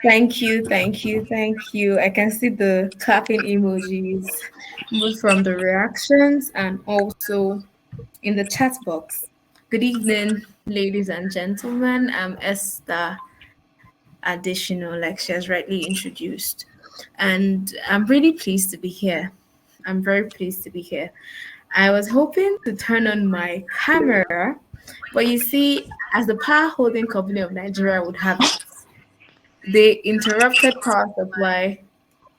Thank you, thank you, thank you. I can see the clapping emojis, both from the reactions and also in the chat box. Good evening, ladies and gentlemen. I'm Esther Adeshina, like she has rightly introduced. And I'm really pleased to be here. I'm very pleased to be here. I was hoping to turn on my camera, but you see, as the power holding company of Nigeria would have it, they interrupted power supply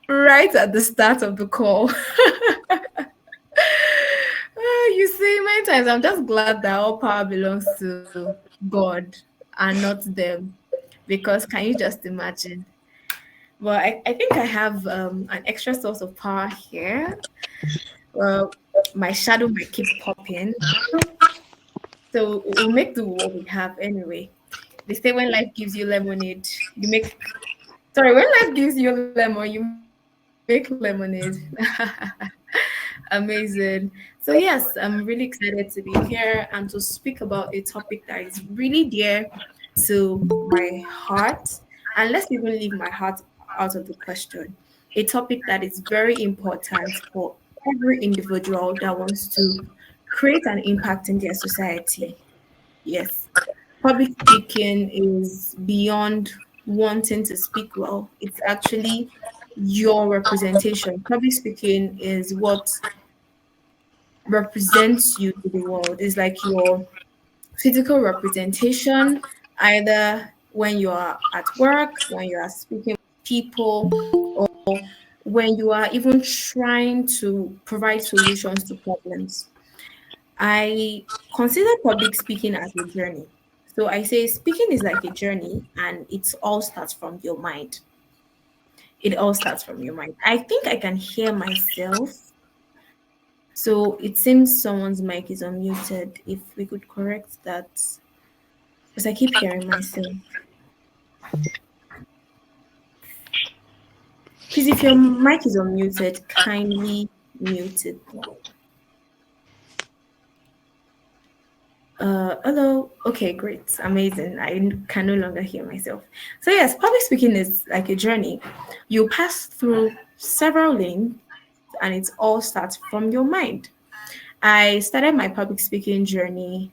right at the start of the call. You see, many times I'm just glad that all power belongs to God and not them. Because can you just imagine? Well, I think I have an extra source of power here. Well, my shadow might keep popping. So we'll make do with what we have anyway. They say when life gives you lemonade, you make sorry, when life gives you lemon, you make lemonade. Amazing. So yes, I'm really excited to be here and to speak about a topic that is really dear to my heart. And let's even leave my heart out of the question. A topic that is very important for every individual that wants to create an impact in their society. Yes, public speaking is beyond wanting to speak well. It's actually your representation. Public speaking is what represents you to the world. It's like your physical representation, either when you are at work, when you are speaking with people, or when you are even trying to provide solutions to problems. I consider public speaking as a journey. So I say speaking is like a journey and it all starts from your mind. It all starts from your mind. I think I can hear myself. So it seems someone's mic is unmuted. If we could correct that, because I keep hearing myself. Please, if your mic is unmuted, kindly mute it. Hello. Okay, great. Amazing. Can no longer hear myself. So, yes, public speaking is like a journey. You pass through several lanes and it all starts from your mind. I started my public speaking journey.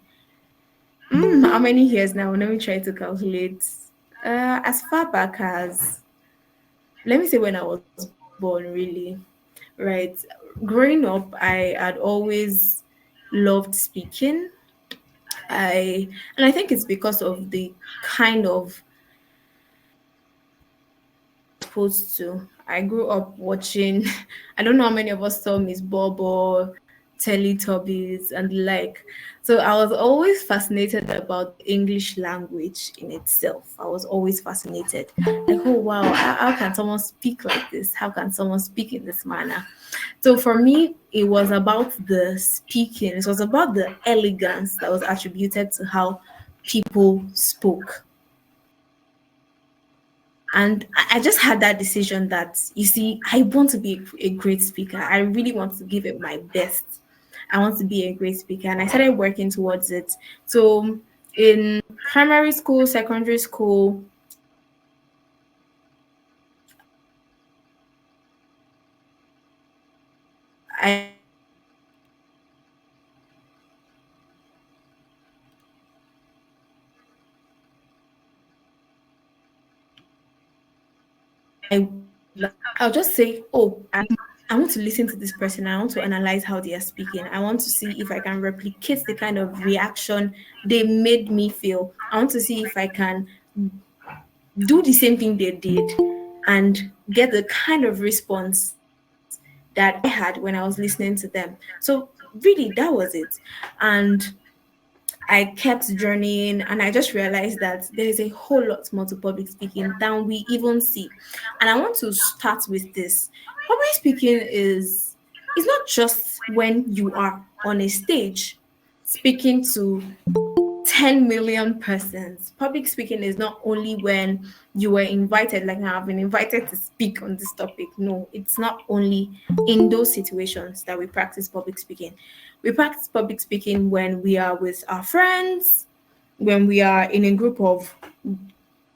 How many years now? Let me try to calculate. As far back as, let me say when I was born, really. Right. Growing up, I had always loved speaking. And I think it's because of the kind of exposed to. I grew up watching, I don't know how many of us saw Miss Bobo, Teletubbies, and the like. So I was always fascinated about the English language in itself. I was always fascinated. Like, oh wow, how can someone speak like this? How can someone speak in this manner? So for me, it was about the speaking. It was about the elegance that was attributed to how people spoke. And I just had that decision that, you see, I want to be a great speaker. I really want to give it my best. I want to be a great speaker. And I started working towards it. So in primary school, secondary school, I I'll just say, oh, I want to listen to this person. I want to analyze how they are speaking. I want to see if I can replicate the kind of reaction they made me feel. I want to see if I can do the same thing they did and get the kind of response that I had when I was listening to them. So really that was it. And I kept journeying and I just realized that there is a whole lot more to public speaking than we even see. And I want to start with this. Public speaking is not just when you are on a stage speaking to 10 million persons. Public speaking is not only when you were invited, like I've been invited to speak on this topic. No, it's not only in those situations that we practice public speaking. We practice public speaking when we are with our friends, when we are in a group of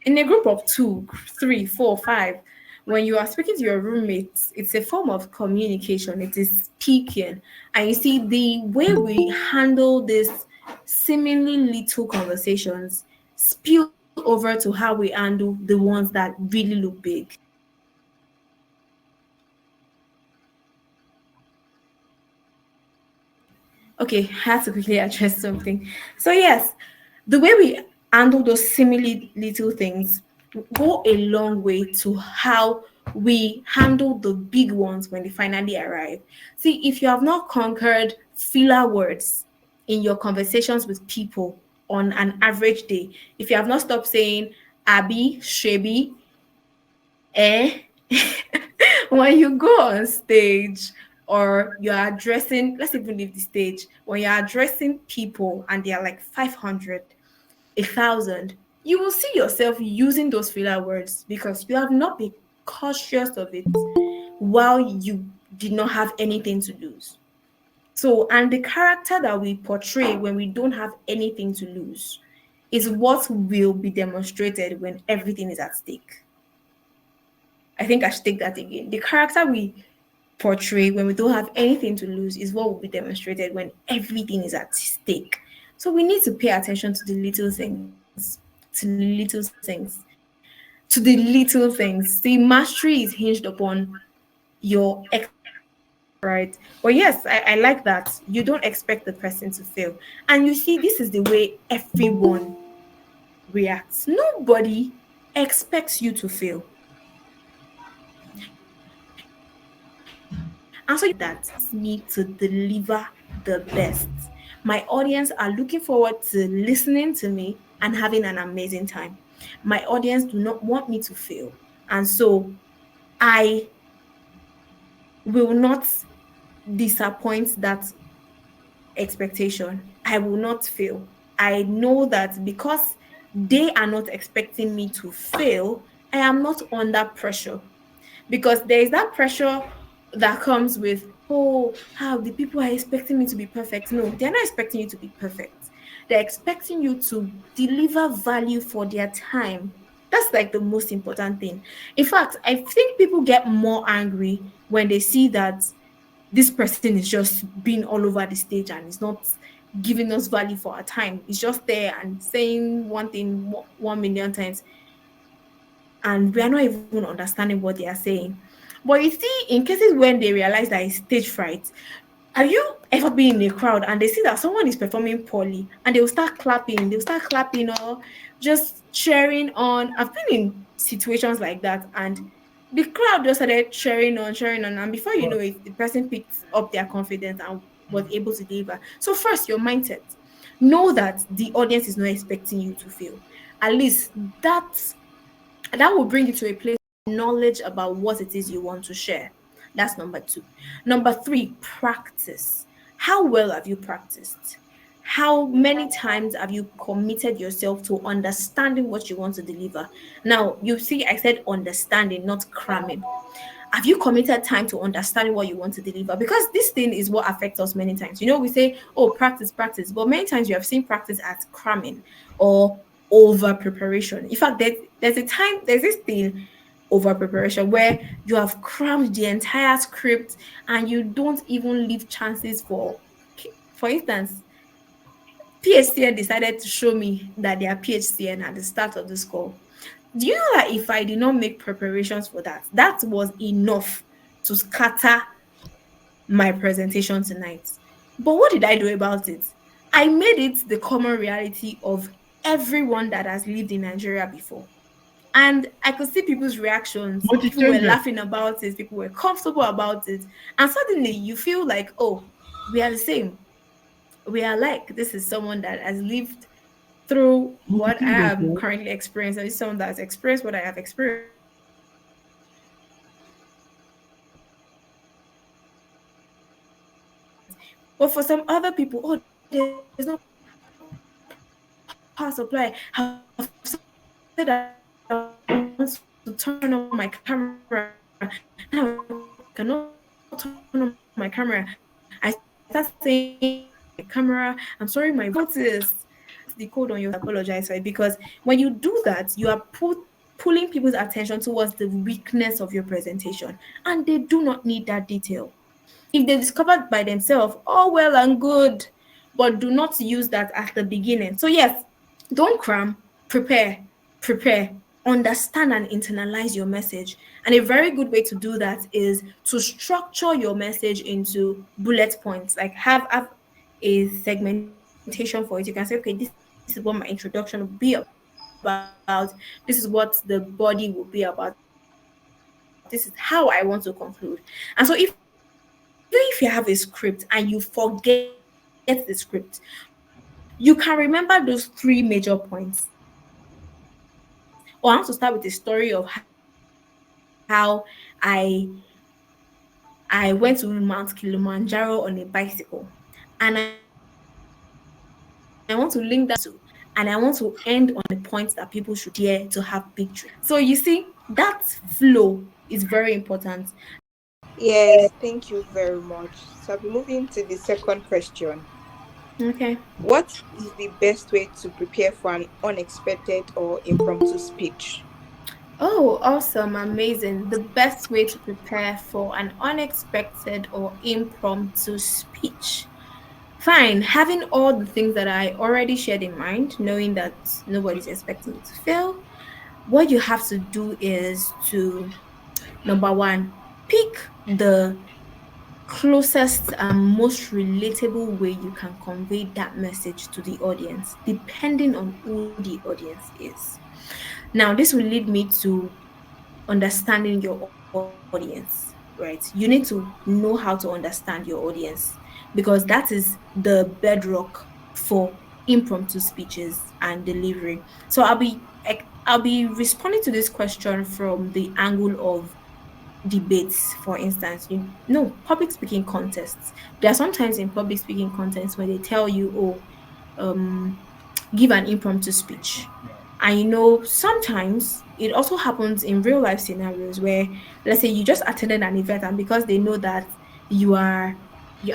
in a group of two, three, four, five, when you are speaking to your roommates, it's a form of communication. It is speaking. And you see, the way we handle this seemingly little conversations spill over to how we handle the ones that really look big. Okay, I had to quickly address something. So yes, the way we handle those seemingly little things go a long way to how we handle the big ones when they finally arrive. See, if you have not conquered filler words in your conversations with people on an average day, if you have not stopped saying Abby, Shebi, eh, when you go on stage or you're addressing, let's even leave the stage, when you're addressing people and they're like 500, 1,000, you will see yourself using those filler words because you have not been cautious of it while you did not have anything to lose. So, and the character that we portray when we don't have anything to lose is what will be demonstrated when everything is at stake. I think I should take that again. The character we portray when we don't have anything to lose is what will be demonstrated when everything is at stake. So we need to pay attention to the little things, to the little things, to the little things. The mastery is hinged upon your expectation, right? But yes, I like that. You don't expect the person to fail. And you see, this is the way everyone reacts. Nobody expects you to fail. And so you need to understand that me to deliver the best. My audience are looking forward to listening to me and having an amazing time. My audience do not want me to fail. And so I will not disappoint that expectation. I will not fail. I know that because they are not expecting me to fail, I am not under pressure. Because there is that pressure that comes with, oh, how the people are expecting me to be perfect. No, they're not expecting you to be perfect. They're expecting you to deliver value for their time. That's like the most important thing. In fact, I think people get more angry when they see that this person is just being all over the stage and is not giving us value for our time. It's just there and saying one thing 1 million times, and we are not even understanding what they are saying. But you see, in cases when they realize that it's stage fright, have you ever been in a crowd and they see that someone is performing poorly and they'll start clapping or just cheering on? I've been in situations like that and the crowd just started cheering on, and before you know it, the person picked up their confidence and was able to deliver. So first, your mindset. Know that the audience is not expecting you to fail. At least that that will bring you to a place of knowledge about what it is you want to share. That's number two. Number three, practice. How well have you practiced? How many times have you committed yourself to understanding what you want to deliver? Now, you see, I said understanding, not cramming. Have you committed time to understanding what you want to deliver? Because this thing is what affects us many times. You know, we say, oh, practice, practice, but many times you have seen practice as cramming or over preparation. In fact, there's this thing, over preparation, where you have crammed the entire script and you don't even leave chances for instance, PHCN decided to show me that they are PHCN at the start of this call. Do you know that if I did not make preparations for that, that was enough to scatter my presentation tonight? But what did I do about it? I made it the common reality of everyone that has lived in Nigeria before. And I could see people's reactions. But it People were changes. laughing about it, people were comfortable about it. And suddenly you feel like, oh, we are the same. We are like, this is someone that has lived through But the what I thing is, am currently experiencing. This is someone that has experienced what I have experienced. So we are able to but for some other people, oh, there's no power supply. I've said I want to turn on my camera and I cannot turn on my camera. And I was like, no, I still have to turn on my camera. I start saying, oh, I'm sorry, my voice is. I'm sorry, my voice is not clear. I need to put the code on your apologize for it because when you do that, you are putting pulling people's attention towards the weakness of your presentation. And they do not need that detail. If they discovered by themselves, all well and good, but do not use that at the beginning. So, yes, don't cram, prepare, prepare, understand and internalize your message. And a very good way to do that is to structure your message into bullet points, like have a segmentation for it. You can say, okay, this is what my introduction will be about, this is what the body will be about, this is how I want to conclude. And so if you have a script and you forget the script, you can remember those three major points. Or I want to start with the story of how I went to Mount Kilimanjaro on a bicycle, and I want to link that to, and I want to end on the point that people should dare to have victory. So you see, that flow is very important. Yes, thank you very much. So I'll be moving to the second question. Okay. What is the best way to prepare for an unexpected or impromptu speech? Oh, awesome, amazing. The best way to prepare for an unexpected or impromptu speech. Fine, having all the things that I already shared in mind, knowing that nobody's expecting me to fail, what you have to do is to, number one, pick the closest and most relatable way you can convey that message to the audience, depending on who the audience is. Now, this will lead me to understanding your audience, right? You need to know how to understand your audience because that is the bedrock for impromptu speeches and delivery. So I'll be responding to this question from the angle of debates, for instance. You no public speaking contests. There are sometimes in public speaking contests where they tell you, oh, give an impromptu speech. And sometimes it also happens in real life scenarios where, let's say, you just attended an event, and because they know that you are,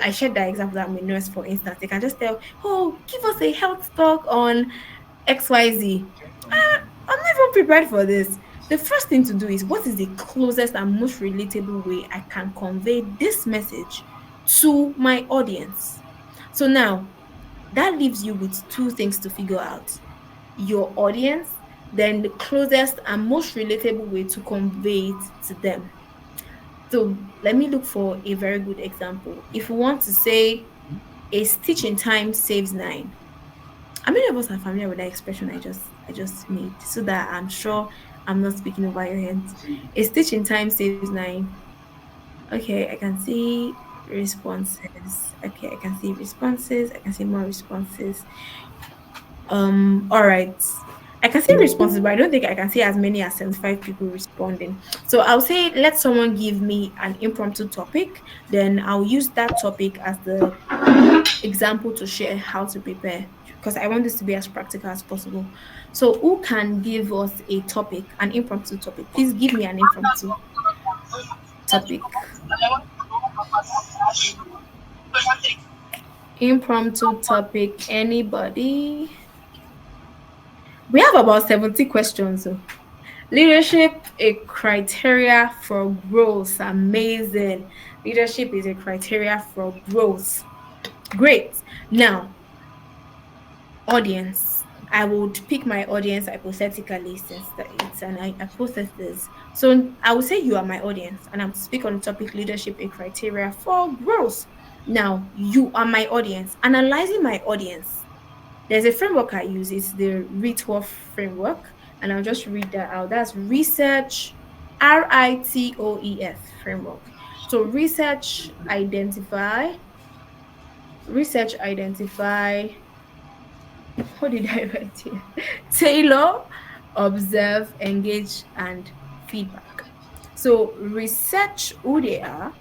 I shared that example that I'm a nurse, for instance, they can just tell, oh, give us a health talk on XYZ. I'm not even prepared for this. The first thing to do is, what is the closest and most relatable way I can convey this message to my audience? So now that leaves you with two things to figure out: your audience, then the closest and most relatable way to convey it to them. So let me look for a very good example. If we want to say a stitch in time saves nine, how many of us are familiar with that expression I just made? So that I'm sure I'm not speaking over your heads. A stitch in time saves nine. Okay, I can see responses. Okay, I can see responses. I can see more responses. All right. I can see responses, but I don't think I can see as many as 75 people responding. So I'll say, let someone give me an impromptu topic, then I'll use that topic as the example to share how to prepare, because I want this to be as practical as possible. So who can give us a topic, an impromptu topic? Please give me an impromptu topic. Impromptu topic, anybody? We have about 70 questions. So. Leadership, a criteria for growth. Amazing. Leadership is a criteria for growth. Great. Now, audience. I would pick my audience hypothetically, since that it's an hypothesis. So I would say you are my audience, and I'm to speak on the topic leadership, a criteria for growth. Now, you are my audience. Analyzing my audience, there's a framework I use. It's the RITWOF framework, and I'll just read that out. That's research, RITOEF framework. So research, identify. What did I write here? Tailor, observe, engage, and feedback. So research who they are,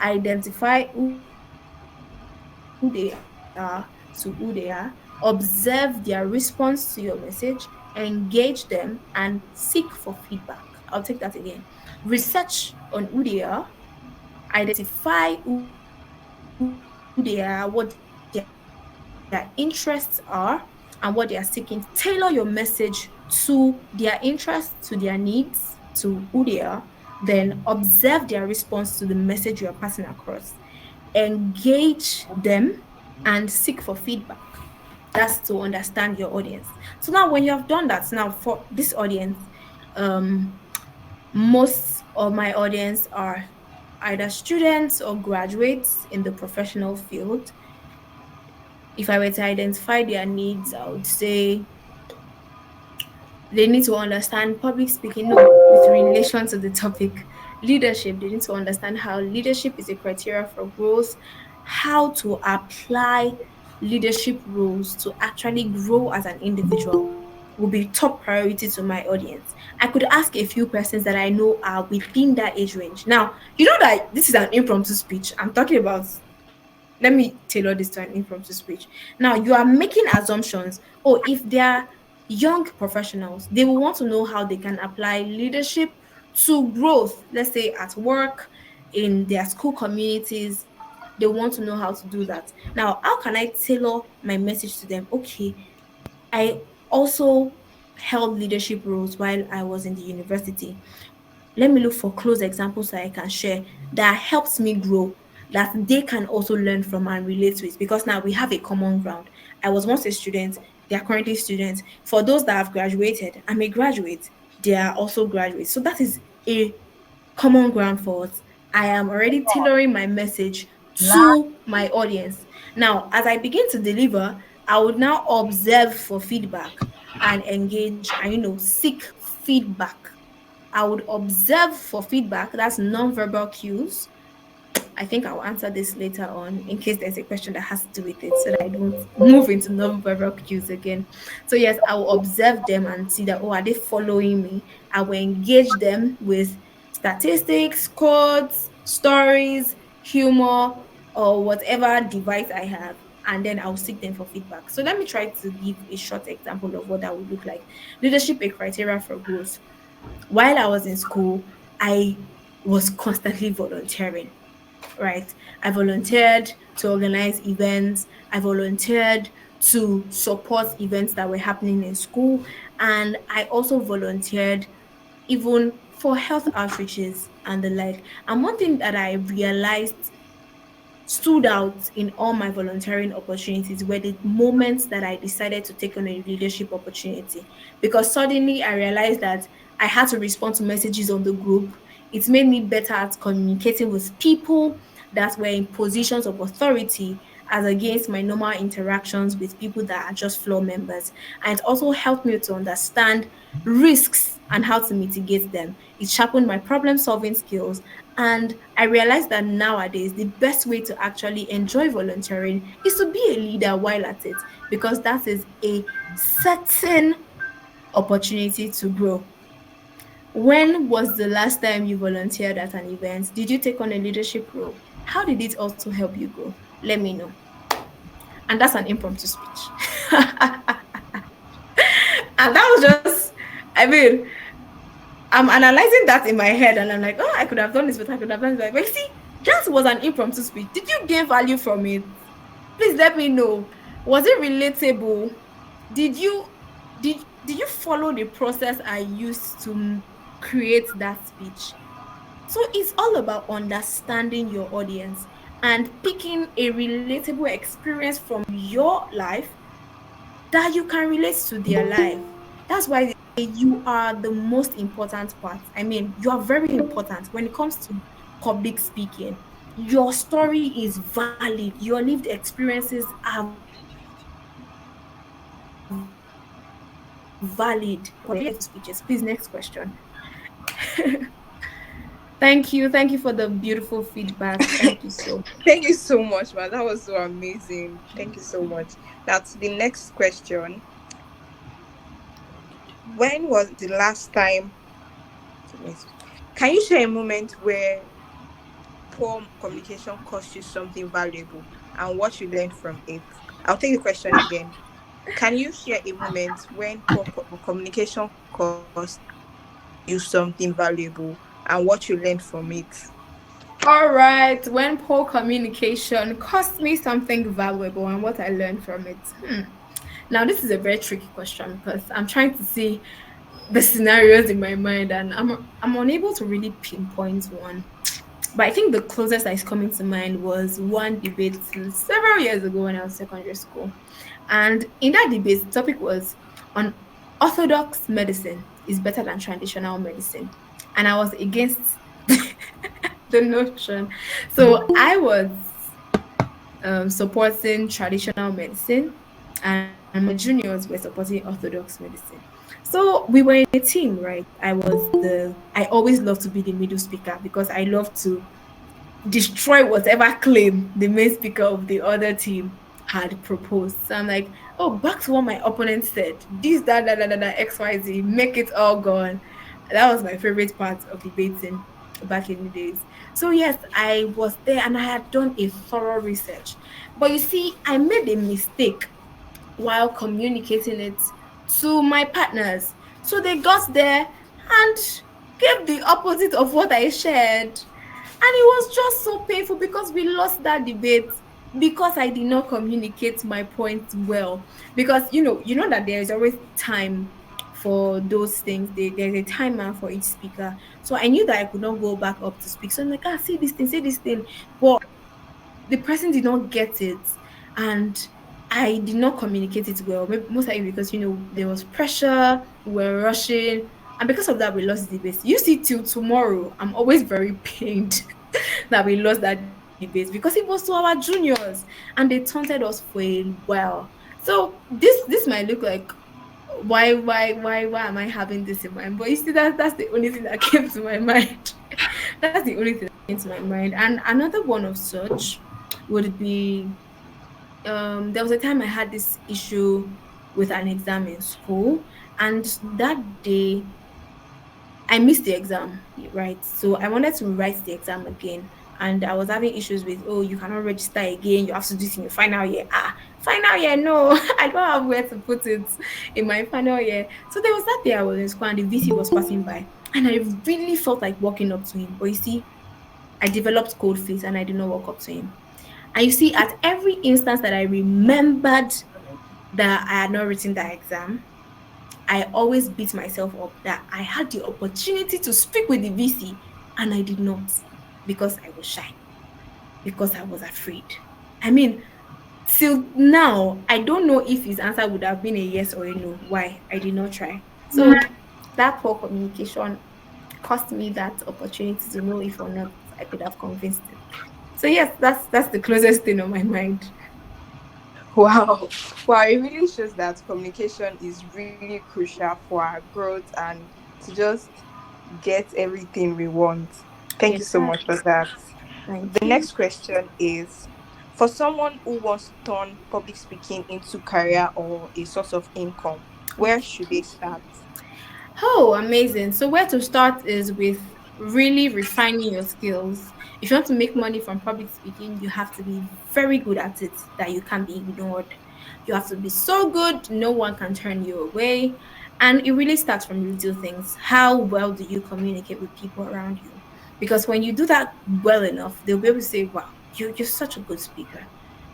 identify who they are to who they are, observe their response to your message, engage them, and seek for feedback. I'll take that again. Research on who they are, identify who they are, what their interests are, and what they are seeking. Tailor your message to them. to their interests, to their needs, to who they are, then observe their response to the message you are passing across, engage them, and seek for feedback. That's to understand your audience. So now, when you have done that, now for this audience, um, most of my audience are either students or graduates in the professional field. If I were to identify their needs, I would say they need to understand public speaking. No, with relation to the topic, leadership, they need to understand how leadership is a criteria for growth, how to apply leadership roles to actually grow as an individual will be top priority to my audience. I could ask a few persons that I know are within that age range. Now, you know that this is an impromptu speech. I'm talking about, let me tailor this to an impromptu speech. Now, you are making assumptions. Oh, if they're young professionals, they will want to know how they can apply leadership to growth, let's say at work, in their school communities. They want to know how to do that. Now, how can I tailor my message to them? Okay, I also held leadership roles while I was in the university. Let me look for close examples that I can share that helps me grow, that they can also learn from and relate to it, because now we have a common ground. I was once a student, they are currently students. For those that have graduated, I'm a graduate, they are also graduates. So that is a common ground for us. I am already tailoring my message to my audience. Now, as I begin to deliver, I would now observe for feedback and engage and, seek feedback. I would observe for feedback. That's non-verbal cues. I think I'll answer this later on in case there's a question that has to do with it so that I don't move into non-verbal cues again. So yes, I will observe them and see that, oh, are they following me? I will engage them with statistics, quotes, stories, humor, or whatever device I have. And then I'll seek them for feedback. So let me try to give a short example of what that would look like. Leadership, a criteria for growth. While I was in school, I was constantly volunteering, right? I volunteered to organize events, I volunteered to support events that were happening in school, and I also volunteered even for health outreaches and the like. And one thing that I realized stood out in all my volunteering opportunities were the moments that I decided to take on a leadership opportunity, because suddenly I realized that I had to respond to messages on the group. It made me better at communicating with people that were in positions of authority as against my normal interactions with people that are just floor members. And it also helped me to understand risks and how to mitigate them. It sharpened my problem solving skills. And I realized that nowadays, the best way to actually enjoy volunteering is to be a leader while at it, because that is a certain opportunity to grow. When was the last time you volunteered at an event? Did you take on a leadership role? How did it also help you grow? Let me know. And that's an impromptu speech. And that was just, I mean, I'm analyzing that in my head and I'm like, oh, I could have done this, but I could have done this. But you see, that was an impromptu speech. Did you gain value from it? Please let me know. Was it relatable? Did you did you follow the process I used to create that speech? So it's all about understanding your audience and picking a relatable experience from your life that you can relate to their life. That's why they say you are the most important part. I mean, you are very important when it comes to public speaking. Your story is valid, your lived experiences are valid. Speeches. Please, next question. Thank you for the beautiful feedback. Thank you so Thank you so much, man. That was so amazing. Thank you so much. That's the next question. When was the last time? Can you share a moment where poor communication cost you something valuable and what you learned from it? I'll take the question again. Can you share a moment when poor communication cost you something valuable and what you learned from it? All right. When poor communication cost me something valuable and what I learned from it. Now, this is a very tricky question because I'm trying to see. the scenarios in my mind, and I'm unable to really pinpoint one. But I think the closest that is coming to mind was one debate several years ago when I was secondary school. And in that debate, the topic was on orthodox medicine is better than traditional medicine. And I was against the notion. So I was supporting traditional medicine, and my juniors were supporting orthodox medicine. So we were in a team, right? I always love to be the middle speaker because I love to destroy whatever claim the main speaker of the other team had proposed. So I'm like, oh, back to what my opponent said. This, that, XYZ, make it all gone. That was my favorite part of debating back in the days. So yes, I was there and I had done a thorough research. But you see, I made a mistake while communicating it to my partners. So they got there and gave the opposite of what I shared. And it was just so painful because we lost that debate because I did not communicate my points well. Because you know that there is always time for those things. There's a timer for each speaker. So I knew that I could not go back up to speak. So I'm like, say this thing. But the person did not get it, and I did not communicate it well. Most likely because there was pressure, we were rushing, and because of that we lost the debate. You see, till tomorrow I'm always very pained that we lost that debate because it was to our juniors and they taunted us for a while. So this might look like, why am I having this in mind? But you see, that's the only thing that came to my mind. That's the only thing that came to my mind. And another one of such would be, there was a time I had this issue with an exam in school, and that day I missed the exam, right? So I wanted to write the exam again. And I was having issues with, oh, you cannot register again. You have to do it in your final year. Final year, no, I don't have where to put it in my final year. So there was that day I was in school and the VC was passing by. And I really felt like walking up to him. But you see, I developed cold feet and I did not walk up to him. And you see, at every instance that I remembered that I had not written that exam, I always beat myself up that I had the opportunity to speak with the VC and I did not because I was shy, because I was afraid. I mean, till now, I don't know if his answer would have been a yes or a no. Why? I did not try. So that poor communication cost me that opportunity to know if or not I could have convinced him. So yes, that's the closest thing on my mind. Wow. Wow, it really shows that communication is really crucial for our growth and to just get everything we want. Thank you Yes, so sir. much for that. The Thank you. next question is, for someone who wants to turn public speaking into career or a source of income, where should they start? Oh, amazing. So, where to start is with really refining your skills. If you want to make money from public speaking, you have to be very good at it, that you can't be ignored. You have to be so good, no one can turn you away. And it really starts from little things. How well do you communicate with people around you? Because when you do that well enough, they'll be able to say, wow, you're such a good speaker.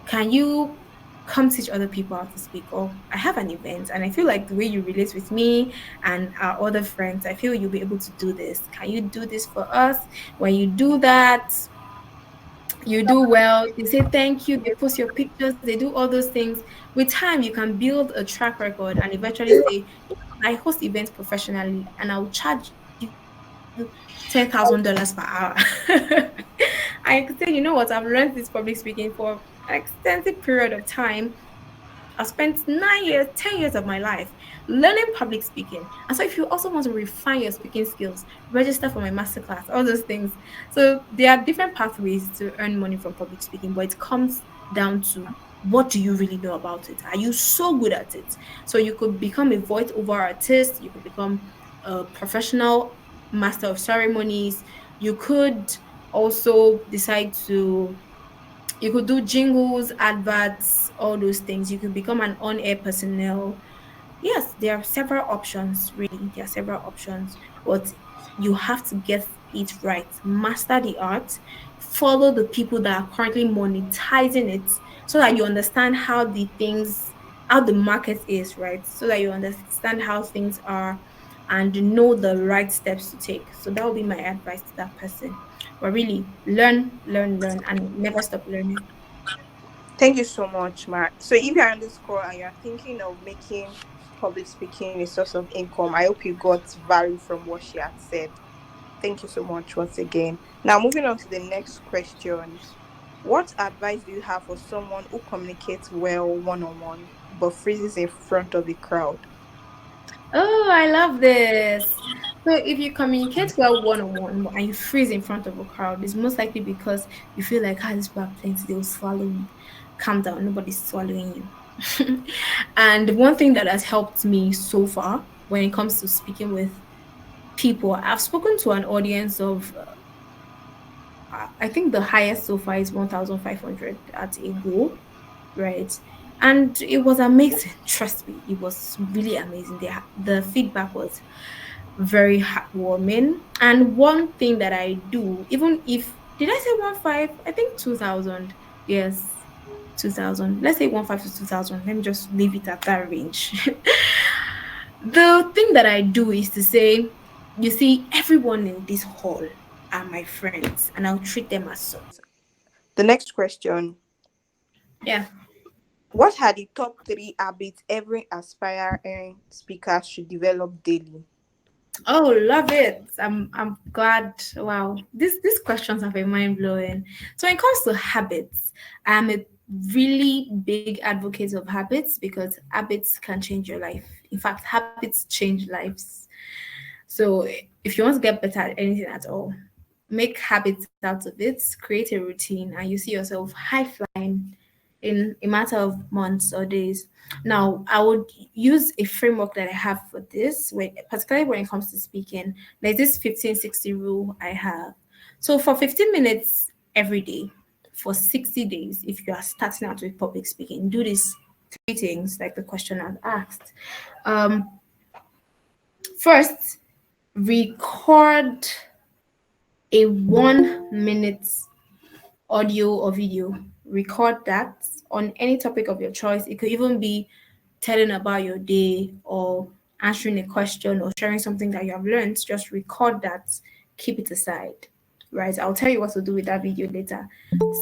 Can you come teach other people how to speak? Or I have an event and I feel like the way you relate with me and our other friends, I feel you'll be able to do this. Can you do this for us? When you do that, you do well, they say thank you, they post your pictures, they do all those things. With time, you can build a track record and eventually say, I host events professionally and I'll charge you $10,000 per hour. I could say, what, I've learned this public speaking for an extensive period of time. I spent 9 years, 10 years of my life learning public speaking. And so, if you also want to refine your speaking skills, register for my masterclass, all those things. So, there are different pathways to earn money from public speaking, but it comes down to, what do you really know about it? Are you so good at it? So, you could become a voice-over artist, you could become a professional master of ceremonies, you could also decide to, you could do jingles, adverts, all those things. You could become an on-air personnel. Yes, there are several options, really. There are several options, but you have to get it right. Master the art, follow the people that are currently monetizing it so that you understand how the market is, right? So that you understand how things are. and know the right steps to take. So that would be my advice to that person. But really, learn, learn, learn, and never stop learning. Thank you so much, Mark. So if you're on this call and you're thinking of making public speaking a source of income, I hope you got value from what she had said. Thank you so much once again. Now, moving on to the next question. What advice do you have for someone who communicates well one on one but freezes in front of a crowd? Oh, I love this. So if you communicate well one on one and you freeze in front of a crowd, it's most likely because you feel like, ah, these people are plenty, they will swallow me. Calm down, nobody's swallowing you. And one thing that has helped me so far when it comes to speaking with people, I've spoken to an audience of, I think the highest so far is 1,500 at a go, right? And it was amazing. Trust me, it was really amazing. The feedback was very heartwarming. And one thing that I do, even if did I say 1.5? I think 2,000. Yes, 2,000. Let's say 1.5 to 2,000. Let me just leave it at that range. The thing that I do is to say, you see, everyone in this hall are my friends, and I'll treat them as such. The next question. Yeah. What are the top three habits every aspiring speaker should develop daily? Oh, love it. I'm glad. Wow. These questions have been mind blowing. So when it comes to habits, I'm a really big advocate of habits because habits can change your life. In fact, habits change lives. So if you want to get better at anything at all, make habits out of it, create a routine, and you see yourself high flying in a matter of months or days. Now, I would use a framework that I have for this, particularly when it comes to speaking. There's this 15-60 rule I have. So for 15 minutes every day, for 60 days, if you are starting out with public speaking, do these three things like the question I've asked. Um, First, record a 1 minute audio or video. Record that on any topic of your choice. It could even be telling about your day or answering a question or sharing something that you have learned. Just record that, keep it aside. Right? I'll tell you what to do with that video later.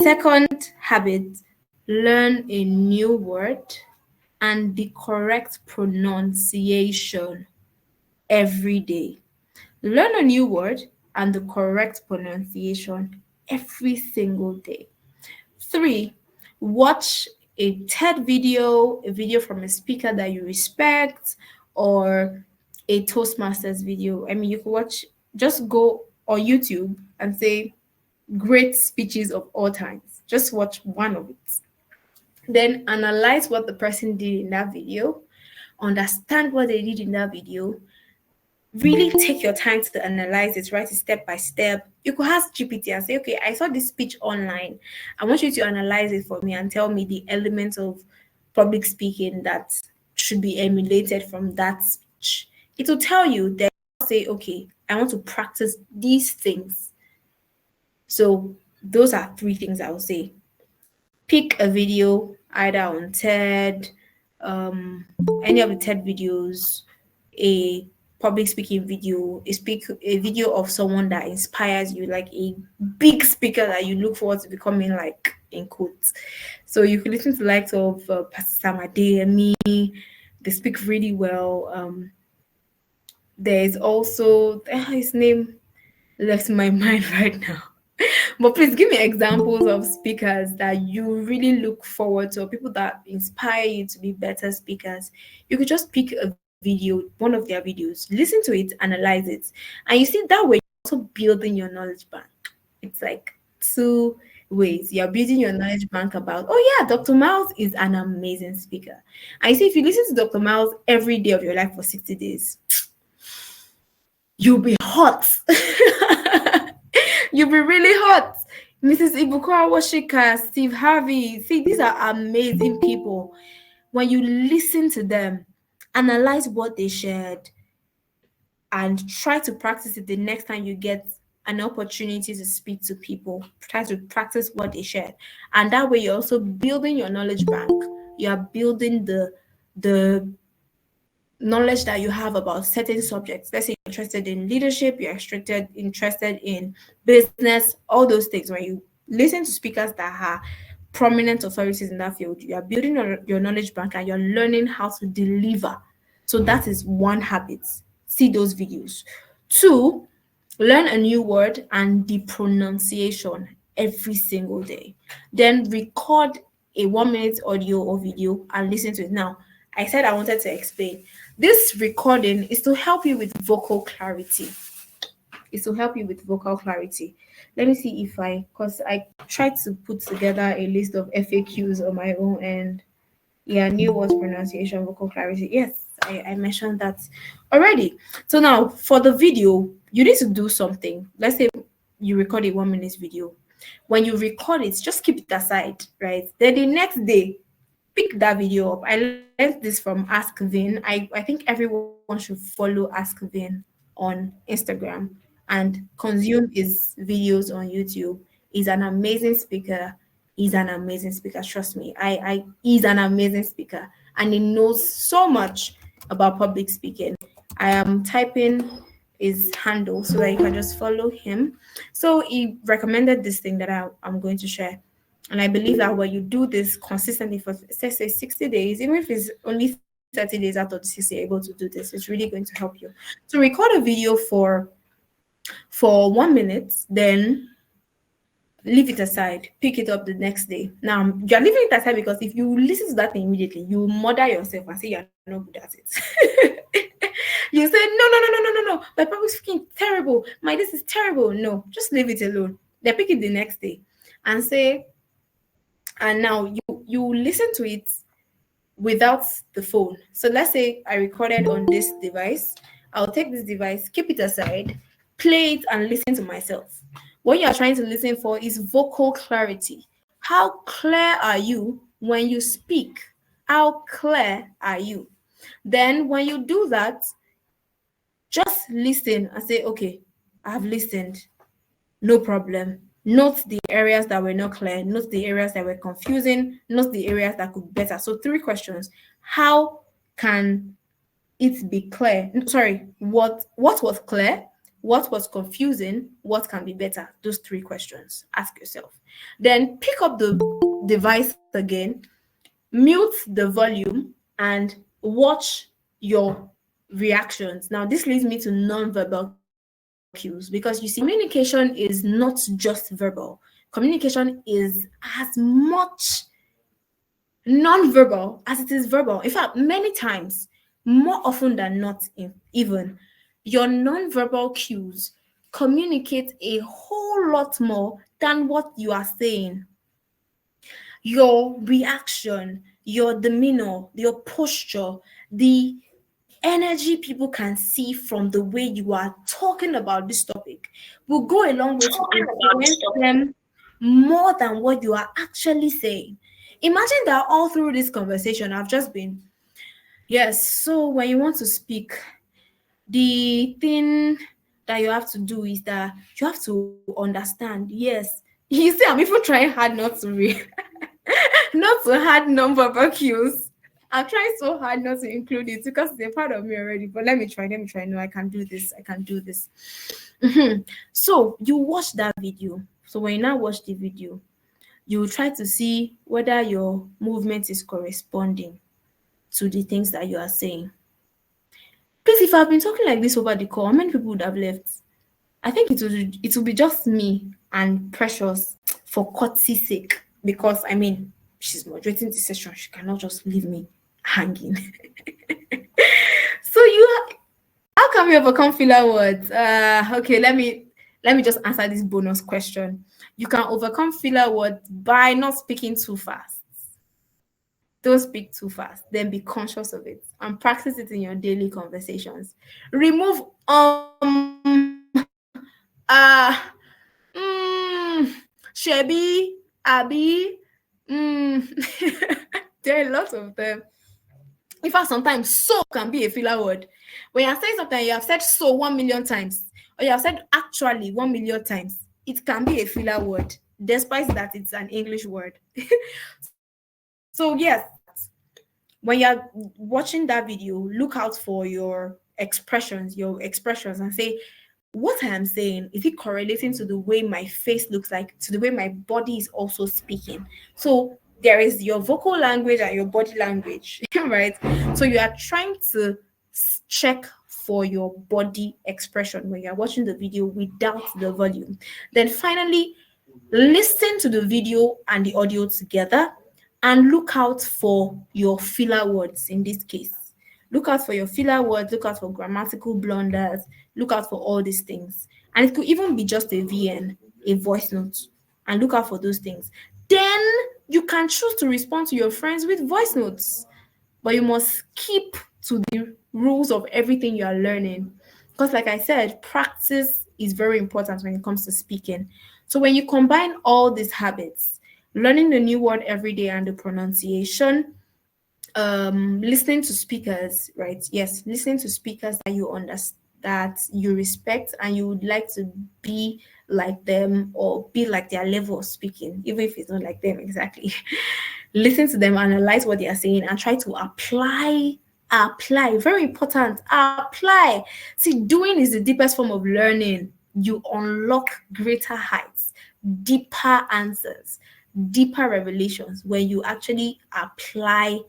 Second habit, learn a new word and the correct pronunciation every day. Learn a new word and the correct pronunciation every single day. Three, watch a TED video, a video from a speaker that you respect, or a Toastmasters video. I mean, you could watch, just go on YouTube and say great speeches of all times. Just watch one of it. Then analyze what the person did in that video, understand what they did in that video, really take your time to analyze it, write it step by step. You could ask GPT and say, okay, I saw this speech online. I want you to analyze it for me and tell me the elements of public speaking that should be emulated from that speech. It will tell you, then say, okay, I want to practice these things. So those are three things I would say. Pick a video either on TED, um, any of the TED videos, a public speaking video, a video of someone that inspires you, like a big speaker that you look forward to becoming like in quotes. So you can listen to the likes of Pastor Samadeh, they speak really well. There's also his name left my mind right now. But please give me examples of speakers that you really look forward to, or people that inspire you to be better speakers. You could just pick a video, one of their videos, listen to it, analyze it. And you see that way you're also building your knowledge bank. It's like two ways. You're building your knowledge bank about, oh yeah, Dr. Miles is an amazing speaker. And you see, if you listen to Dr. Miles every day of your life for 60 days, you'll be hot. You'll be really hot. Mrs. Ibuka Washika, Steve Harvey. See, these are amazing people. When you listen to them, analyze what they shared, and try to practice it the next time you get an opportunity to speak to people. Try to practice what they shared. And that way you're also building your knowledge bank. You are building the knowledge that you have about certain subjects. Let's say you're interested in leadership, you're interested in business, all those things. When you listen to speakers that are prominent authorities in that field, you are building your knowledge bank and you're learning how to deliver. So that is one habit. See those videos. Two, learn a new word and the pronunciation every single day. Then record a 1 minute audio or video and listen to it. Now, I said I wanted to explain. This recording is to help you with vocal clarity. Is to help you with vocal clarity. Let me see if because I tried to put together a list of FAQs on my own, and yeah, new words pronunciation, vocal clarity. Yes, I mentioned that already. So now for the video, you need to do something. Let's say you record a 1 minute video. When you record it, just keep it aside, right? Then the next day, pick that video up. I learned this from Ask Vin. I think everyone should follow Ask Vin on Instagram and consume his videos on YouTube. He's an amazing speaker. He's an amazing speaker. Trust me. He's an amazing speaker and he knows so much about public speaking. I am typing his handle so that you can just follow him. So he recommended this thing that I'm going to share. And I believe that when you do this consistently for, let's say, 60 days, even if it's only 30 days out of the 60, you're able to do this, it's really going to help you. So record a video for 1 minute, then leave it aside, pick it up the next day. Now you're leaving it aside because if you listen to that thing immediately, you murder yourself and say you're not good at it. You say no. My public speaking terrible. My this is terrible. No, just leave it alone. Then pick it the next day and say, and now you listen to it without the phone. So let's say I recorded on this device. I'll take this device, keep it aside, play it, and listen to myself. What you're trying to listen for is vocal clarity. How clear are you when you speak? How clear are you? Then, when you do that, just listen and say, okay, I've listened. No problem. Note the areas that were not clear, note the areas that were confusing, note the areas that could be better. So, three questions. How can it be clear? Sorry, what was clear? What was confusing? What can be better? Those three questions. Ask yourself. Then pick up the device again, mute the volume, and watch your reactions. Now, this leads me to non-verbal cues because you see, communication is not just verbal. Communication is as much non-verbal as it is verbal. In fact, many times, more often than not, even your non-verbal cues communicate a whole lot more than what you are saying. Your reaction, your demeanor, your posture, the energy people can see from the way you are talking about this topic will go a long way to influence them more than what you are actually saying. Imagine that all through this conversation, I've just been, yes, so when you want to speak, the thing that you have to do is that you have to understand. Yes. You see, I'm even trying hard not to read, not to add non-verbal cues. I'm trying so hard not to include it because they're part of me already. But let me try. No, I can do this. I can do this. So you watch that video. So when you now watch the video, you will try to see whether your movement is corresponding to the things that you are saying. Please, if I've been talking like this over the call, how many people would have left? I think it will be just me and Precious for courtesy's sake, because I mean she's moderating the session. She cannot just leave me hanging. So how can we overcome filler words? Okay, let me just answer this bonus question. You can overcome filler words by not speaking too fast. Don't speak too fast. Then be conscious of it and practice it in your daily conversations. Remove shebi, abi, there are lots of them. In fact, sometimes so can be a filler word. When you're saying something, you have said so 1 million times, or you have said actually 1 million times, it can be a filler word, despite that it's an English word. So yes, when you're watching that video, look out for your expressions, and say, what I am saying, is it correlating to the way my face looks like, to the way my body is also speaking? So there is your vocal language and your body language, right? So you are trying to check for your body expression when you're watching the video without the volume. Then finally, listen to the video and the audio together and look out for your filler words in this case. Look out for your filler words, look out for grammatical blunders, look out for all these things. And it could even be just a VN, a voice note, and look out for those things. Then you can choose to respond to your friends with voice notes, but you must keep to the rules of everything you are learning. Because, like I said, practice is very important when it comes to speaking. So, when you combine all these habits, learning the new word every day and the pronunciation, listening to speakers, right? Yes, listening to speakers that you understand, that you respect, and you would like to be like them or be like their level of speaking, even if it's not like them exactly. Listen to them, analyze what they are saying, and try to apply. Very important, apply. See, doing is the deepest form of learning. You unlock greater heights, deeper answers, deeper revelations when you actually apply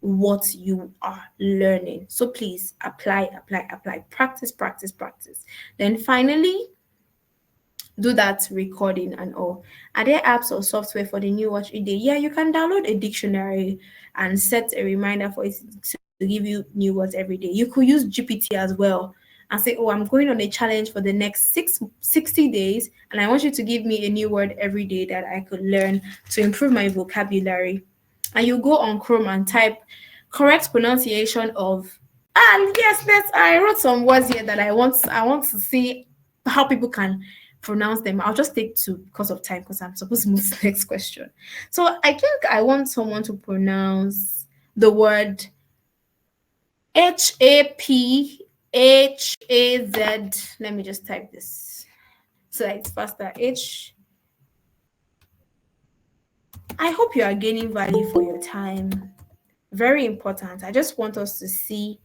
what you are learning. So please apply, practice, practice, practice. Then finally, do that recording and all. Are there apps or software for the new watch a day? Yeah, you can download a dictionary and set a reminder for it to give you new words every day. You could use GPT as well and say, oh, I'm going on a challenge for the next 60 days, and I want you to give me a new word every day that I could learn to improve my vocabulary. And you go on Chrome and type correct pronunciation of, yes, I wrote some words here that I want to see how people can pronounce them. I'll just take two because of time, because I'm supposed to move to the next question. So I think I want someone to pronounce the word HAPHAZ. Let me just type this so that it's faster. I hope you are gaining value for your time. Very important. I just want us to see.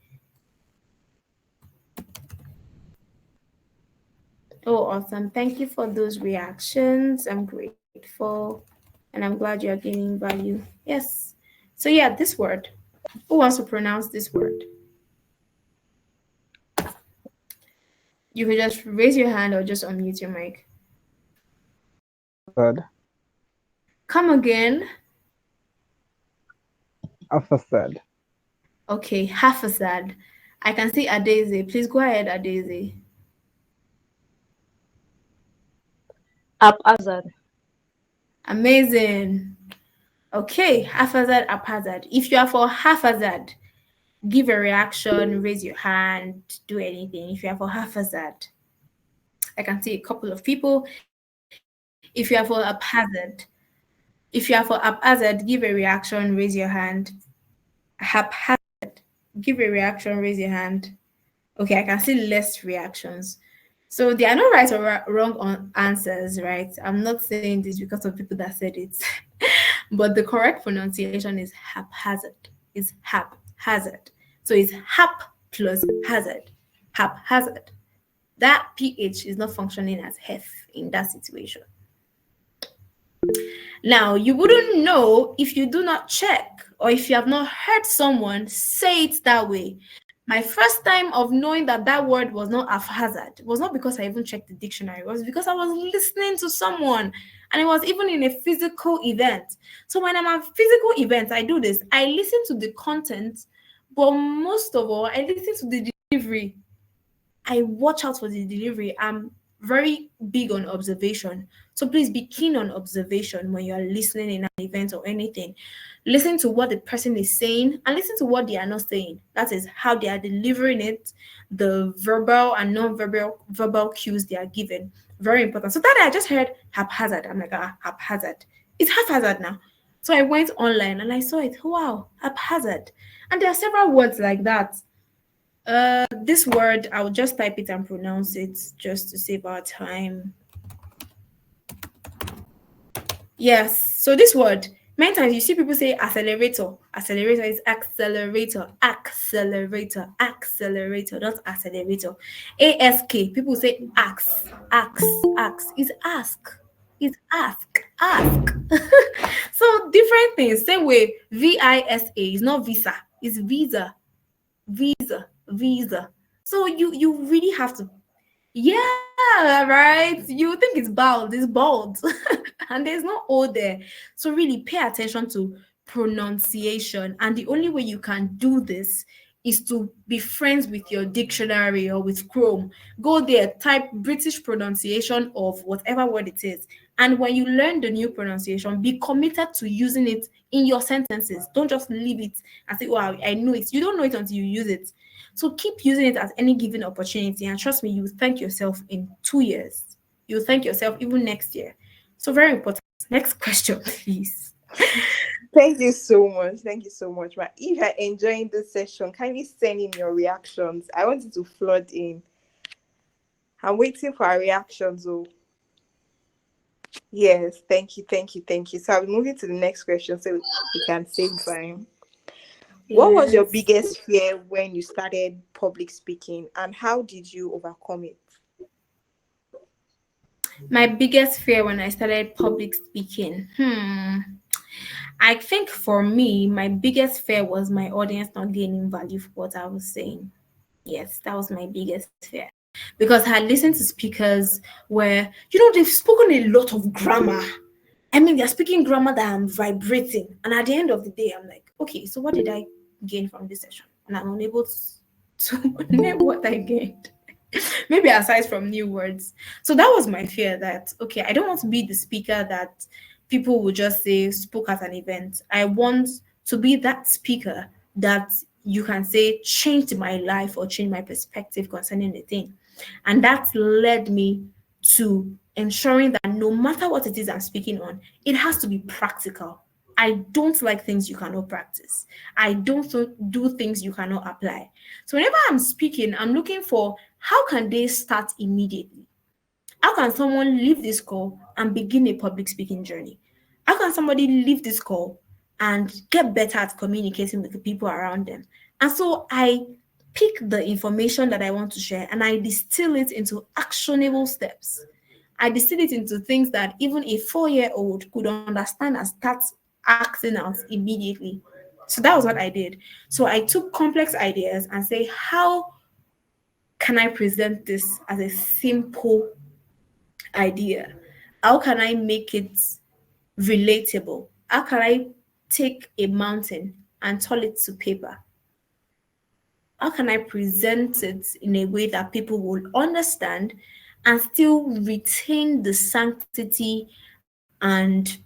Oh, awesome. Thank you for those reactions. I'm grateful and I'm glad you're gaining value. Yes. So, yeah, this word. Who wants to pronounce this word? You can just raise your hand or just unmute your mic. Good. Come again. Afasad. Okay, Hafazad. I can see Adeze. Please go ahead, Adeze. Haphazard. Amazing. Okay, haphazard, haphazard. If you are for haphazard, give a reaction, raise your hand, do anything. If you are for haphazard, I can see a couple of people. If you are for haphazard, give a reaction, raise your hand. Haphazard, give a reaction, raise your hand. Okay, I can see less reactions. So there are no right or wrong answers, right? I'm not saying this because of people that said it, but the correct pronunciation is haphazard. Is haphazard. So it's hap plus hazard. Haphazard. That ph is not functioning as hef in that situation. Now, you wouldn't know if you do not check or if you have not heard someone say it that way. My first time of knowing that that word was not haphazard was not because I even checked the dictionary. It was because I was listening to someone, and it was even in a physical event. So when I'm at physical events, I do this. I listen to the content, but most of all, I listen to the delivery. I watch out for the delivery. I'm very big on observation. So please be keen on observation when you are listening in an event or anything. Listen to what the person is saying and listen to what they are not saying. That is how they are delivering it, the verbal and non-verbal cues they are given. Very important. So that I just heard haphazard. I'm like, haphazard. It's haphazard now. So I went online and I saw it. Wow, haphazard. And there are several words like that. This word, I'll just type it and pronounce it just to save our time. Yes, so this word, Many times you see people say accelerator. Accelerator is accelerator, accelerator, accelerator, not accelerator. ASK. People say ask, ask, ask. Is ask. Is ask, ask. So different things. Same way, VISA is not visa, it's visa, visa, visa. So you really have to, yeah, right. You think it's bald, and there's no O there. So really pay attention to pronunciation. And the only way you can do this is to be friends with your dictionary or with Chrome. Go there, type British pronunciation of whatever word it is. And when you learn the new pronunciation, be committed to using it in your sentences. Don't just leave it and say, wow, I know it. You don't know it until you use it. So keep using it at any given opportunity. And trust me, you will thank yourself in 2 years. You'll thank yourself even next year. So very important. Next question, please. Thank you so much. Thank you so much. But if you're enjoying this session, kindly send in your reactions. I want you to flood in. I'm waiting for our reactions. Oh, yes. Thank you. Thank you. Thank you. So I'll be moving to the next question so we can save time. What was your Yes. biggest fear when you started public speaking, and how did you overcome it? My biggest fear when I started public speaking. I think for me, my biggest fear was my audience not gaining value for what I was saying. Yes, that was my biggest fear. Because I had listened to speakers where, they've spoken a lot of grammar. I mean, they're speaking grammar that I'm vibrating. And at the end of the day, I'm like, okay, so what did I gain from this session? And I'm unable to name what I gained. Maybe aside from new words. So that was my fear that, okay, I don't want to be the speaker that people will just say spoke at an event. I want to be that speaker that you can say changed my life or changed my perspective concerning the thing. And that led me to ensuring that no matter what it is I'm speaking on, it has to be practical. I don't like things you cannot practice. I don't do things you cannot apply. So whenever I'm speaking, I'm looking for how can they start immediately? How can someone leave this call and begin a public speaking journey? How can somebody leave this call and get better at communicating with the people around them? And so I pick the information that I want to share and I distill it into actionable steps. I distill it into things that even a 4-year-old could understand and start acting out immediately. So that was what I did. So I took complex ideas and say, how can I present this as a simple idea? How can I make it relatable? How can I take a mountain and turn it to paper? How can I present it in a way that people will understand and still retain the sanctity and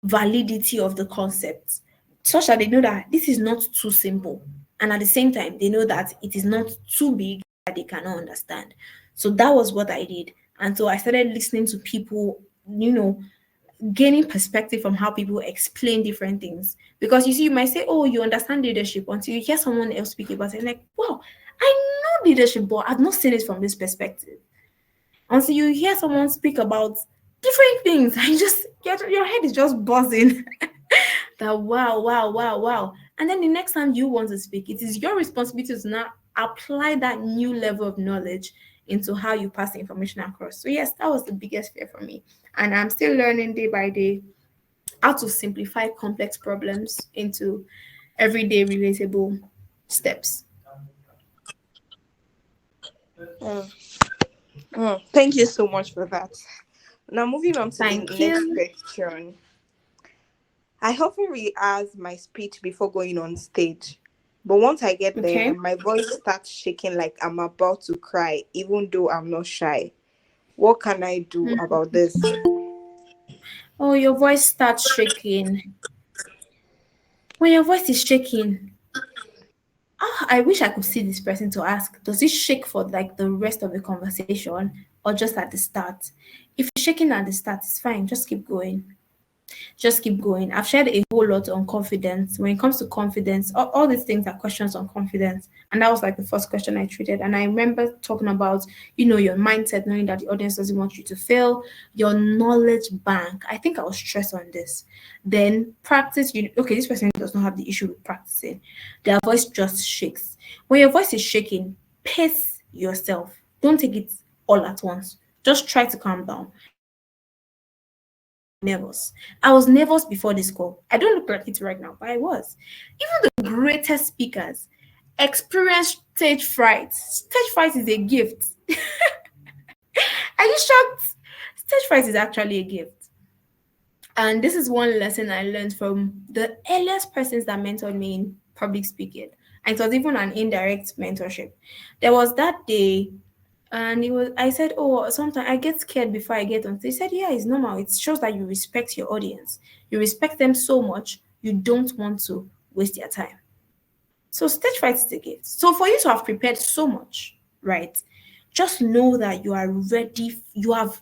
validity of the concept, such that they know that this is not too simple. And at the same time, they know that it is not too big that they cannot understand. So that was what I did. And so I started listening to people, gaining perspective from how people explain different things. Because you see, you might say, oh, you understand leadership until you hear someone else speak about it. Like, wow, I know leadership, but I've not seen it from this perspective. Until you hear someone speak about different things, and your head is just buzzing. That wow, wow, wow, wow. And then the next time you want to speak, it is your responsibility to now apply that new level of knowledge into how you pass the information across. So yes, that was the biggest fear for me. And I'm still learning day by day how to simplify complex problems into everyday relatable steps. Mm, Thank you so much for that. Now, moving on to the Thank next you. question. I often rehearse my speech before going on stage. But once I get there, Okay. my voice starts shaking like I'm about to cry, even though I'm not shy. What can I do Mm. about this? Oh, your voice starts shaking. When your voice is shaking, I wish I could see this person to ask, does it shake for like the rest of the conversation or just at the start? If it's shaking at the start, it's fine. Just keep going. Just keep going. I've shared a whole lot on confidence. When it comes to confidence, all these things are questions on confidence. And that was like the first question I treated. And I remember talking about, your mindset, knowing that the audience doesn't want you to fail, your knowledge bank. I think I was stressed on this. Then practice. Okay, this person does not have the issue with practicing. Their voice just shakes. When your voice is shaking, pace yourself. Don't take it all at once. Just try to calm down. Nervous. I was nervous before this call. I don't look like it right now, but I was. Even the greatest speakers experience stage fright. Stage fright is a gift. Are you shocked? Stage fright is actually a gift. And this is one lesson I learned from the earliest persons that mentored me in public speaking. And it was even an indirect mentorship. There was that day, and I said, oh, sometimes I get scared before I get on stage. He said, yeah, it's normal. It shows that you respect your audience. You respect them so much, you don't want to waste their time. So stage fright is a gift. So for you to have prepared so much, right? Just know that you are ready, you have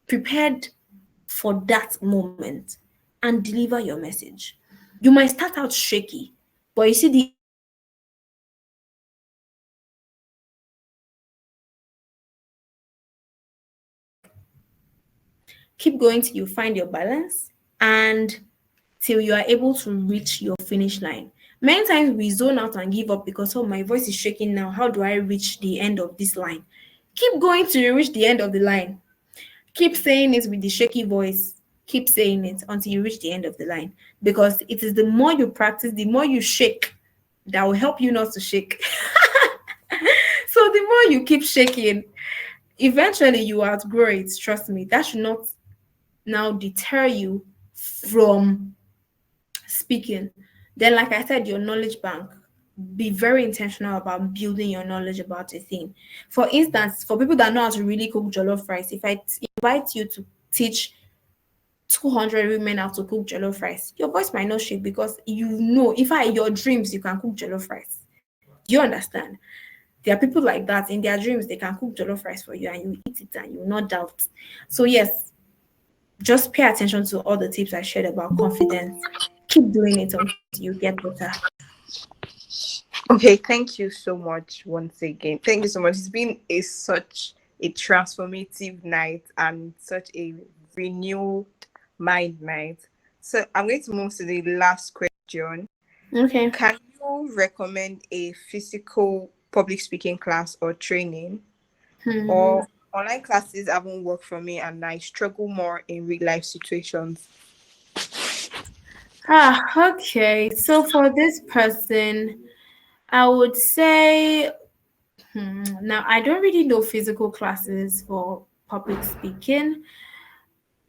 prepared for that moment and deliver your message. You might start out shaky, but you see the energy you put in it will carry you to where you want to go. Keep going till you find your balance and till you are able to reach your finish line. Many times we zone out and give up because, oh, my voice is shaking now. How do I reach the end of this line? Keep going till you reach the end of the line. Keep saying it with the shaky voice. Keep saying it until you reach the end of the line. Because it is the more you practice, the more you shake, that will help you not to shake. So the more you keep shaking, eventually you outgrow it. Trust me. That should not now deter you from speaking. Then, like I said, your knowledge bank. Be very intentional about building your knowledge about a thing. For instance, for people that know how to really cook jollof rice, if I invite you to teach 200 women how to cook jollof rice, your voice might not shake because if I your dreams you can cook jollof rice. Do you understand? There are people like that in their dreams they can cook jollof rice for you and you eat it and you will not doubt. So yes, just pay attention to all the tips I shared about confidence. Keep doing it until you get better. Okay, thank you so much once again. Thank you so much. It's been such a transformative night and such a renewed mind night. So I'm going to move to the last question. Okay. Can you recommend a physical public speaking class or training? Hmm. Or online classes haven't worked for me and I struggle more in real life situations? Okay. So for this person, I would say, now I don't really know physical classes for public speaking.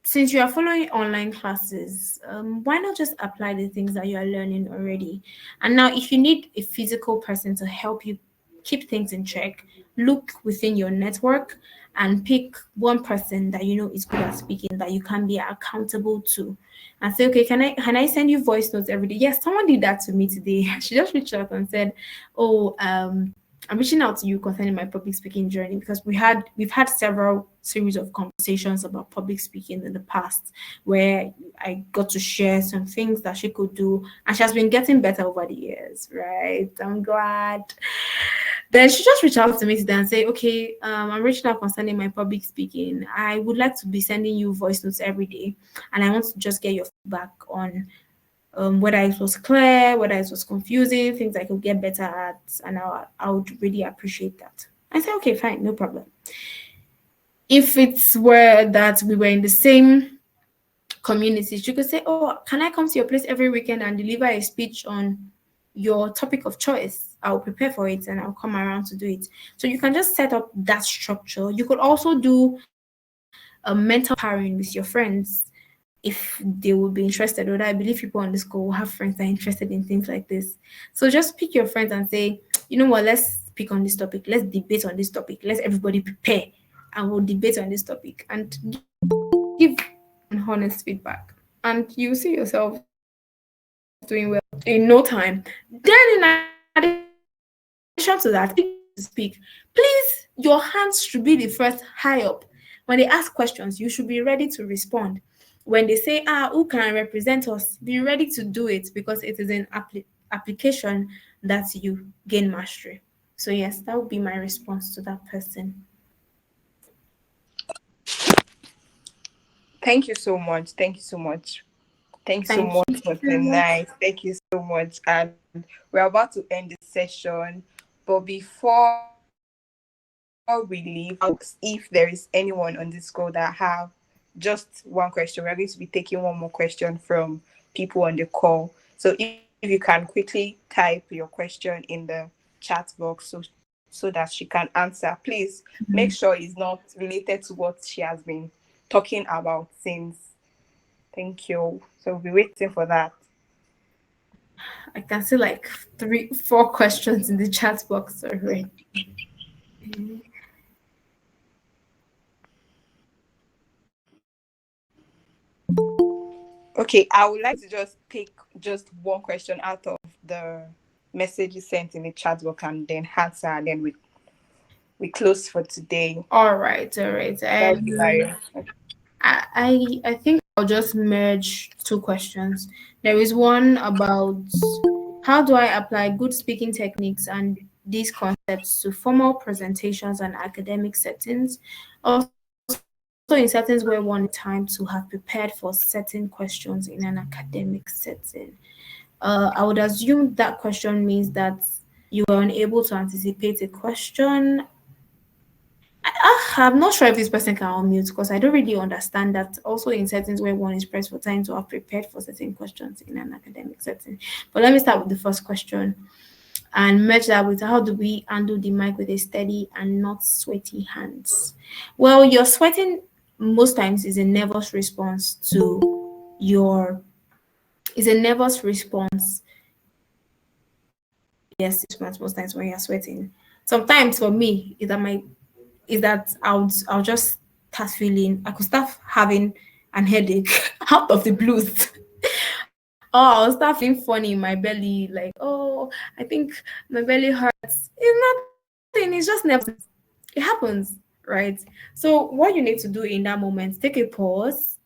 Since you are following online classes, why not just apply the things that you are learning already? And now, if you need a physical person to help you keep things in check, look within your network and pick one person that you know is good at speaking that you can be accountable to, and say, okay, can I send you voice notes every day? Yes, someone did that to me today. She just reached out and said, oh, I'm reaching out to you concerning my public speaking journey because we've had several series of conversations about public speaking in the past where I got to share some things that she could do and she has been getting better over the years, right? I'm glad. Then she just reached out to me today and say, okay, I'm reaching out concerning my public speaking. I would like to be sending you voice notes every day and I want to just get your feedback on whether it was clear, whether it was confusing, things I could get better at, and I would really appreciate that. I said, okay, fine, no problem. If it's were that we were in the same community, you could say, oh, can I come to your place every weekend and deliver a speech on your topic of choice? I'll prepare for it and I'll come around to do it. So you can just set up that structure. You could also do a mental pairing with your friends if they would be interested, or I believe people on this call will have friends that are interested in things like this. So just pick your friends and say, you know what, let's speak on this topic. Let's debate on this topic. Let's everybody prepare and we'll debate on this topic and give an honest feedback. And you see yourself doing well in no time. Then in addition to that, if you want to speak, please your hands should be the first high up. When they ask questions, you should be ready to respond. when they say, who can represent us, be ready to do it because it is an application that you gain mastery. So, yes, that would be my response to that person. Thank you so much. Thank you so much. Thanks so Thank much you for the so much. night. Thank you so much. And we're about to end the session. But before we leave, if there is anyone on this call that have just one question, we're going to be taking one more question from people on the call. So if you can quickly type your question in the chat box so that she can answer, please make Mhm. sure it's not related to what she has been talking about since. Thank you. So we'll be waiting for that. I can see like 4 questions in the chat box already. Okay, I would like to just take just one question out of the message you sent in the chat box and then answer, and then we close for today. All right, all right. That would be like I think I'll just merge 2 questions. There is one about how do I apply good speaking techniques and these concepts to formal presentations and academic settings. Also, in settings where one is time to have prepared for certain questions in an academic setting. I would assume that question means that you were unable to anticipate a question. I'm not sure if this person can unmute because I don't really understand that. Also, in settings where one is pressed for time to have prepared for certain questions in an academic setting. But let me start with the first question and merge that with how do we handle the mic with a steady and not sweaty hands? Well, your sweating most times is a nervous response to your is a nervous response. Yes, response most times when you're sweating. Sometimes for me, is that I'll just start feeling I could start having an headache out of the blues. Or I'll start feeling funny in my belly, like, oh, I think my belly hurts. It's nothing, it's just nervousness. It happens, right? So what you need to do in that moment, take a pause,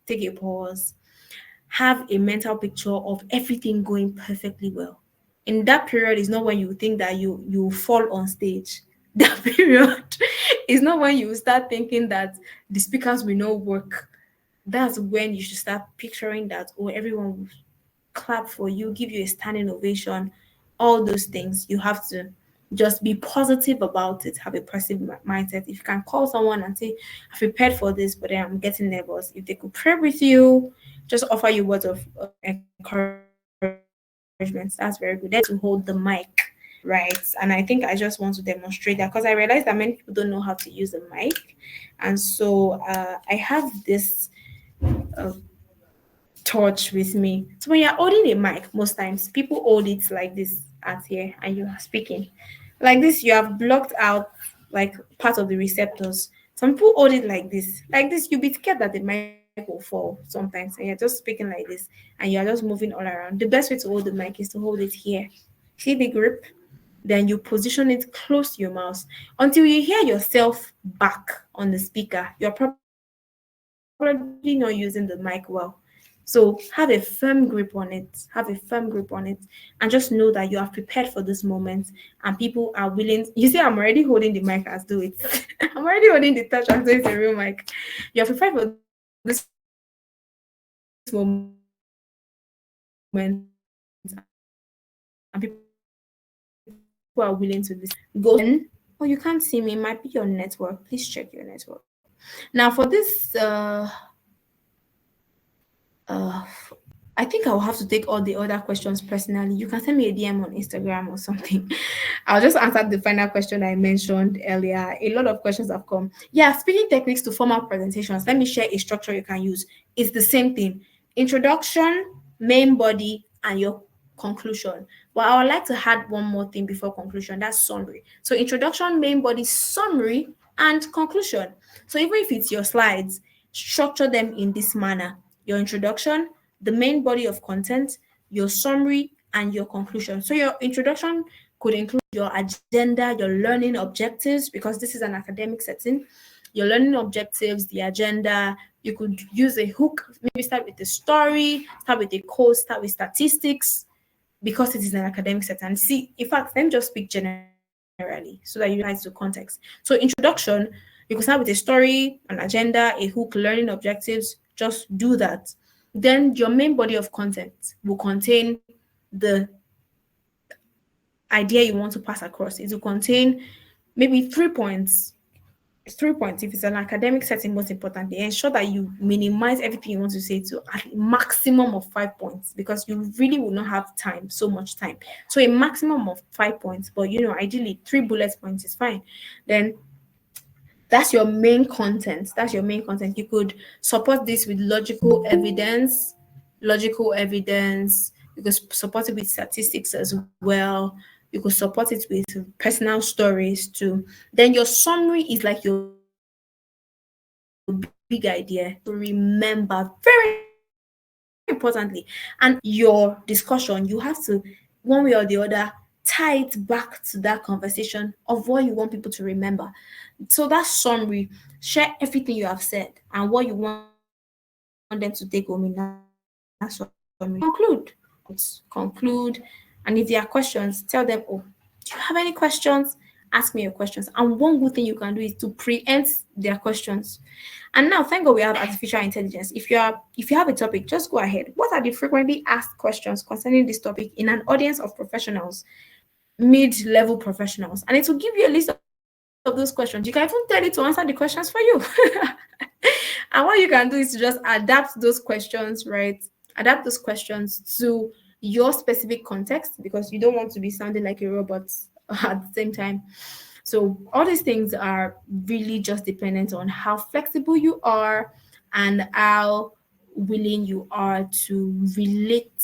have a mental picture of everything going perfectly well. In that period is not when you think that you fall on stage. That period is not when you start thinking that the speakers will not work. That's when you should start picturing that, oh, everyone will clap for you, give you a standing ovation, all those things. You have to just be positive about it, have a positive mindset. If you can call someone and say, I've prepared for this, but then I'm getting nervous, if they could pray with you, just offer you words of encouragement, that's very good. Then to hold the mic, right? And I think I just want to demonstrate that because I realized that many people don't know how to use the mic. And so I have this torch with me. So when you're holding a mic, most times people hold it like this at here and you are speaking. Like this, you have blocked out like part of the receptors. Some people hold it like this. Like this, you'll be scared that the mic will fall sometimes and you're just speaking like this and you're just moving all around. The best way to hold the mic is to hold it here. See the grip? Then you position it close to your mouth until you hear yourself back on the speaker. You're probably not using the mic well. So have a firm grip on it. Have a firm grip on it. And just know that you are prepared for this moment and people are willing. You see, I'm already holding the mic as do it. I'm already holding the touch as though it's a real mic. You're prepared for this moment and people are willing to listen. Go ahead. Or you can't see me, it might be your network. Please check your network. Now for this I think I'll have to take all the other questions personally. You can send me a DM on Instagram or something. I'll just answer the final question I mentioned earlier. A lot of questions have come. Yeah, speaking techniques to formal presentations. Let me share a structure you can use. It's the same thing. Introduction, main body, and your conclusion. But I would like to add one more thing before conclusion. That's summary. So introduction, main body, summary, and conclusion. So even if it's your slides, structure them in this manner. Your introduction, the main body of content, your summary, and your conclusion. So your introduction could include your agenda, your learning objectives, because this is an academic setting. your learning objectives, the agenda. You could use a hook, maybe start with a story, start with a code, start with statistics, because it is an academic setting. See, in fact, let me just speak generally so that you realize the context. So, introduction, you can start with a story, an agenda, a hook, learning objectives. Just do that. Then your main body of content will contain the idea you want to pass across. It will contain maybe 3 points. 3 points. If it's an academic setting, most importantly, ensure that you minimize everything you want to say to a maximum of 5 points, because you really will not have time, so much time. So a maximum of 5 points, but ideally 3 bullet points is fine. Then that's your main content. That's your main content. You could support this with logical evidence. You could support it with statistics as well. You could support it with personal stories too. Then your summary is like your big idea. Remember, very importantly. And your discussion, you have to, one way or the other, tie it back to that conversation of what you want people to remember. So that summary, share everything you have said and what you want them to take home in that summary. Then conclude. And if there are questions, tell them, oh, do you have any questions? Ask me your questions. And one good thing you can do is to preempt their questions. And now, thank God we have artificial intelligence. If you have a topic, just go ahead. What are the frequently asked questions concerning this topic in an audience of professionals, mid-level professionals? And it will give you a list of those questions. You can even tell it to answer the questions for you. And what you can do is to just adapt those questions, right? Adapt those questions to your specific context, because you don't want to be sounding like a robot at the same time. So all these things are really just dependent on how flexible you are and how willing you are to relate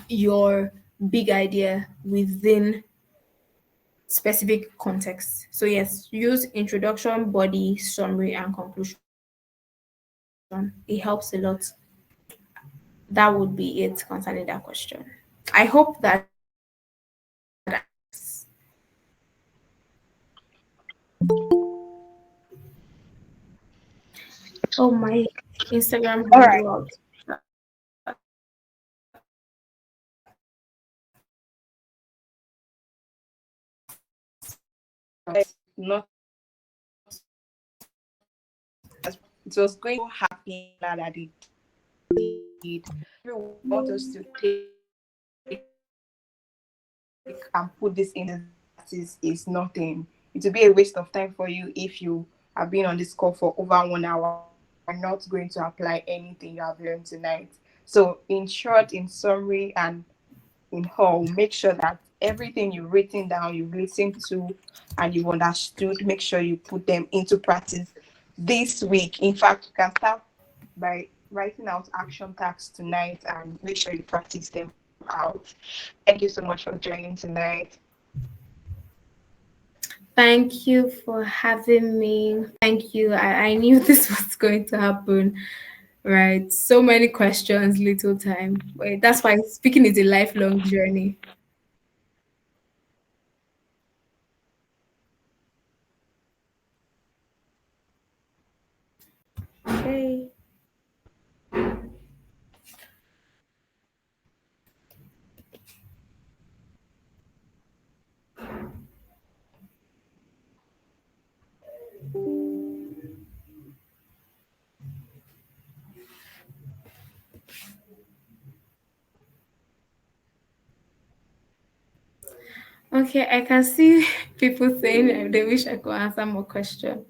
your big idea within specific context. So yes, use introduction, body, summary, and conclusion. It helps a lot. That would be it concerning that question. I hope that answers. Oh, my Instagram All right. hangout. Not as it was going so happy that it did. We want us to take and put this in is nothing. It will be a waste of time for you if you have been on this call for over 1 hour and not going to apply anything you have learned tonight. So, in short, in summary, and in whole, make sure that everything you've written down, you've listened to, and you've understood, make sure you put them into practice this week. In fact, you can start by writing out action tasks tonight and make sure you practice them out. Thank you so much for joining tonight. Thank you for having me. Thank you. I knew this was going to happen. Right. So many questions, little time. Wait, that's why speaking is a lifelong journey. Okay. Okay, I can see people saying they wish I could answer more questions.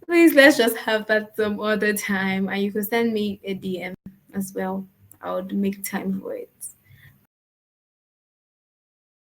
Please, let's just have that some other time, and you can send me a DM as well. I would make time for it.